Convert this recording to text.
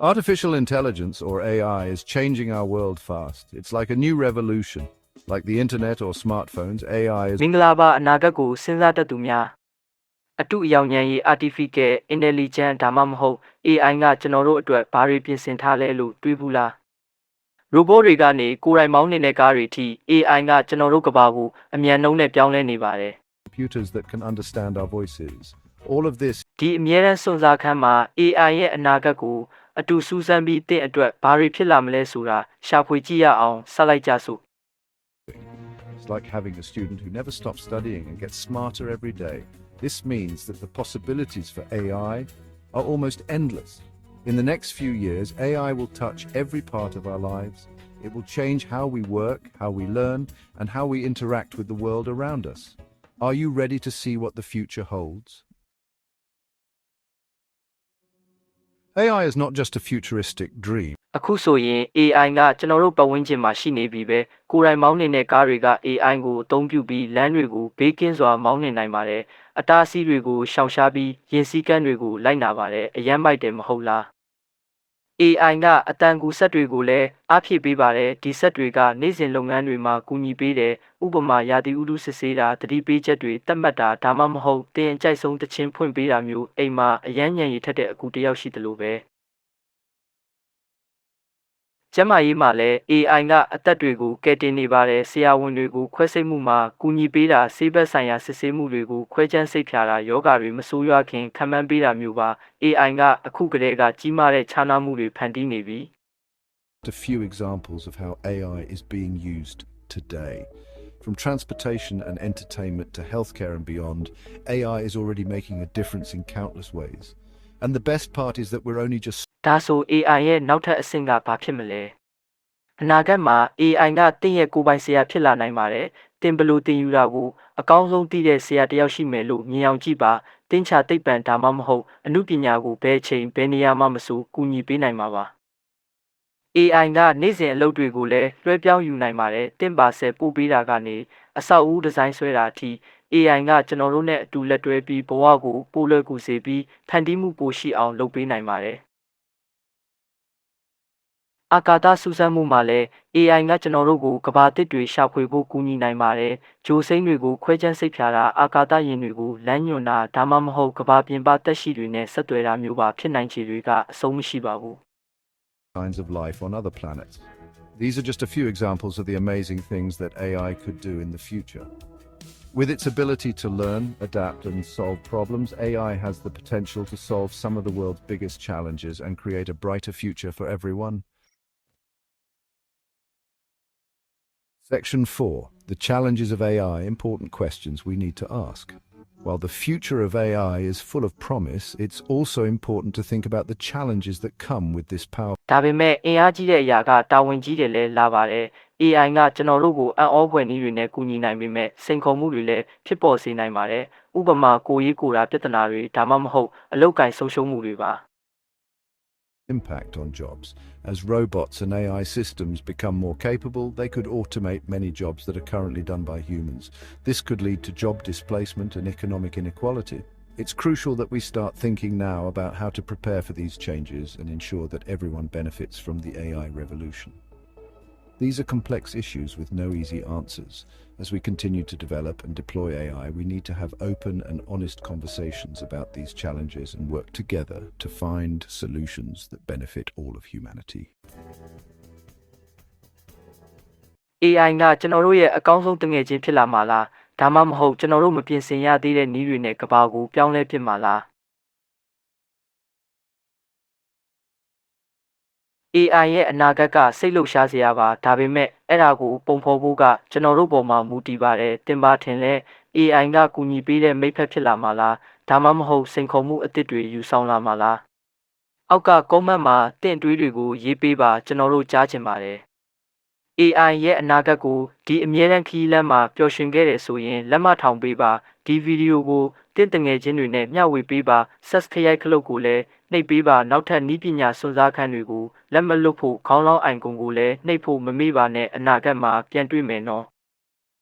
Artificial intelligence, or AI, is changing our world fast. It's like a new revolution. Like the internet or smartphones, AI is မင်္ဂလာပါအနာဂတ်ကိုစဉ်းစားတတ်သူများအတူအယောင်ဉာဏ်ရည် artificial intelligence ဒါမှမဟုတ် AI ကကျွန်တော်တို့အတွက်ဘာတွေပြင်ဆင်ထားလဲလို့တွေးဘူးလား robot တွေကနေကိုယ်တိုင်မောင်းနေတဲ့ကားတွေထိ AI ကကျွန်တော်တို့ကဘာကိုအမြန်နှုန်းနဲ့ပြောင်းလဲနေပါတယ် computers that can understand our voices. All of this ဒီအမြဲတမ်းစွန့်စားခန်းမှာ AI ရဲ့အနာဂတ်ကိုအတူစူးစမ်းပြီးတဲ့အတွက်ဘာတွေဖြစ်လာမလဲဆိုတာရှာဖွေကြည့်ရအောင်ဆက်လိုက်ကြစို့ is like having a student who never stops studying and gets smarter every day. This means that the possibilities for AI are almost endless. In the next few years, AI will touch every part of our lives. It will change how we work, how we learn, and how we interact with the world around us. Are you ready to see what the future holds? AI is not just a futuristic dream. အခုဆိုရင် AI ကကျွန်တော်တို့ပတ်ဝန်းကျင်မှာရှိနေပြီပဲကိုယ်တိုင်မောင်းနေတဲ့ကားတွေက AI ကိုအသုံးပြုပြီးလမ်းတွေကိုဘေးကင်းစွာမောင်းနေနိုင်ပါတယ်အတားအဆီးတွေကိုရှောင်ရှားပြီးရင်စည်းကမ်းတွေကိုလိုက်နာပါတယ်အယမ်းမိုက်တယ်မဟုတ်လား AI ကအတန်ကူဆက်တွေကိုလည်းအားဖြည့်ပေးပါတယ်ဒီဆက်တွေကနေ့စဉ်လုပ်ငန်းတွေမှာကူညီပေးတယ်ဥပမာရာသီဥတုစစ်ဆေးတာတတိပေးချက်တွေတတ်မှတ်တာဒါမှမဟုတ်တင်ကြိုက်ဆုံးတခြင်းဖွင့်ပေးတာမျိုးအိမ်မှာအယမ်းဉာဏ်ရည်ထက်တဲ့အကူတစ်ယောက်ရှိတယ်လို့ပဲကျမကြီးမှာလည်း AI ကအသက်တွေကိုကယ်တင်နေပါတယ်ဆရာဝန်တွေကိုခွဲစိတ်မှုမှာကူညီပေးတာဆေးဘက်ဆိုင်ရာစစ်ဆေးမှုတွေကိုခွဲခြမ်းစိတ်ဖြာတာယောဂါတွေမဆိုးရွားခင်ခံမှန်းပေးတာမျိုးပါ AI ကအခုကတည်းကကြီးမားတဲ့ခြားနားမှုတွေဖန်တီးနေပြီ A few examples of how AI is being used today. From transportation and entertainment to healthcare and beyond, AI is already making a difference in countless ways. And the best part is that we're only just ဒါဆို AI ရဲ့နောက်ထပ်အဆင့်ကဘာဖြစ်မလဲအနာဂတ်မှာ AI ကတင့်ရဲ့ကိုယ်ပိုင်ဆရာဖြစ်လာနိုင်ပါတယ်တင်ဘလို့တင်ယူတာကိုအကောင်းဆုံးသိတဲ့ဆရာတစ်ယောက်ရှိမယ်လို့မြင်အောင်ကြည့်ပါတင်ချာသိပ္ပံဒါမှမဟုတ်အမှုပညာကိုဘယ်ချိန်ဘယ်နေရာမှမဆိုကူညီပေးနိုင်မှာပါ AI ကနေ့စဉ်အလုပ်တွေကိုလည်းလွှဲပြောင်းယူနိုင်ပါတယ်တင်ပါဆယ်ပို့ပေးတာကနေအဆောက်အဦဒီဇိုင်းဆွဲတာအထိ AI ကကျွန်တော်တို့နဲ့အတူလက်တွဲပြီးဘဝကိုပိုလွယ်ကူစေပြီးဖန်တီးမှုပိုရှိအောင်လုပ်ပေးနိုင်ပါတယ်အာကာသစူးစမ်းမှုမှာလည်း AI ကကျွန်တော်တို့ကိုကဘာတစ်တွေရှာဖွေဖို့ကူညီနိုင်ပါတယ်။ဂျိုစိမ်းတွေကိုခွဲခြမ်းစိတ်ဖြာတာအာကာသယာဉ်တွေကိုလမ်းညွှန်တာဒါမှမဟုတ်ကဘာပြင်ပသက်ရှိတွေနဲ့ဆက်သွယ်တာမျိုးပါဖြစ်နိုင်ခြေတွေကအဆုံးမရှိပါဘူး kinds of life on other planets. These are just a few examples of the amazing things that AI could do in the future. With its ability to learn, adapt, and solve problems, AI has the potential to solve some of the world's biggest challenges and create a brighter future for everyone. Section 4. The challenges of AI, important questions we need to ask. While the future of AI is full of promise, it's also important to think about the challenges that come with this power. ဒါပေမဲ့အင်အားကြီးတဲ့အရာကတာဝန်ကြီးတယ်လဲလာပါတယ် AI ကကျွန်တော်တို့ကိုအံ့ဩဖွယ်နည်းတွေနဲ့ကူညီနိုင်ပေမဲ့စိန်ခေါ်မှုတွေလည်းဖြစ်ပေါ်စေနိုင်ပါတယ်ဥပမာကိုရေးကိုတာပြဿနာတွေဒါမှမဟုတ်အလုပ်ကိုင်ဆုံးရှုံးမှုတွေပါ Impact on jobs. As robots and AI systems become more capable, they could automate many jobs that are currently done by humans. This could lead to job displacement and economic inequality. It's crucial that we start thinking now about how to prepare for these changes and ensure that everyone benefits from the AI revolution. These are complex issues with no easy answers. As we continue to develop and deploy AI, we need to have open and honest conversations about these challenges and work together to find solutions that benefit all of humanity. AI ကကျွန်တော်တို့ရဲ့အကောင်းဆုံးတငယ်ချင်းဖြစ်လာမှာလားဒါမှမဟုတ်ကျွန်တော်တို့မပြင်ဆင်ရသေးတဲ့နည်းတွေနဲ့ကဘာကိုပြောင်းလဲဖြစ်မှာလား AI ရဲ့အနာဂတ်ကစိတ်လှုပ်ရှားစရာပါဒါပေမဲ့အဲ့ဒါကိုပုံဖော်ဖို့ကကျွန်တော်တို့ပေါ်မှာမူတည်ပါတယ်တင်ပါထင်လဲ AI ကကူညီပေးတဲ့မိတ်ဖက်ဖြစ်လာမှာလားဒါမှမဟုတ်စိန်ခေါ်မှုအသစ်တွေယူဆောင်လာမှာလားအောက်ကကွန်မန့်မှာတင့်တွေးတွေကိုရေးပေးပါကျွန်တော်တို့ကြားချင်ပါတယ် AI ရဲ့အနာဂတ်ကိုဒီအမြဲတမ်းခီးလမ်းမှာပျော်ရွှင်ခဲ့တယ်ဆိုရင်လက်မထောင်ပေးပါဒီဗီဒီယိုကိုတင့်တငယ်ချင်းတွေနဲ့မျှဝေပေးပါ Subscribe ခလုတ်ကိုလည်းနှိပ်ပေးပါနောက်ထပ်နည်းပညာစွမ်းစားခန်းတွေကိုလက်မလွတ်ဖို့ခေါင်းလောင်းအိုင်ကွန်ကိုလည်းနှိပ်ဖို့မမေ့ပါနဲ့အနာဂတ်မှာပြန်တွေ့မယ်နော်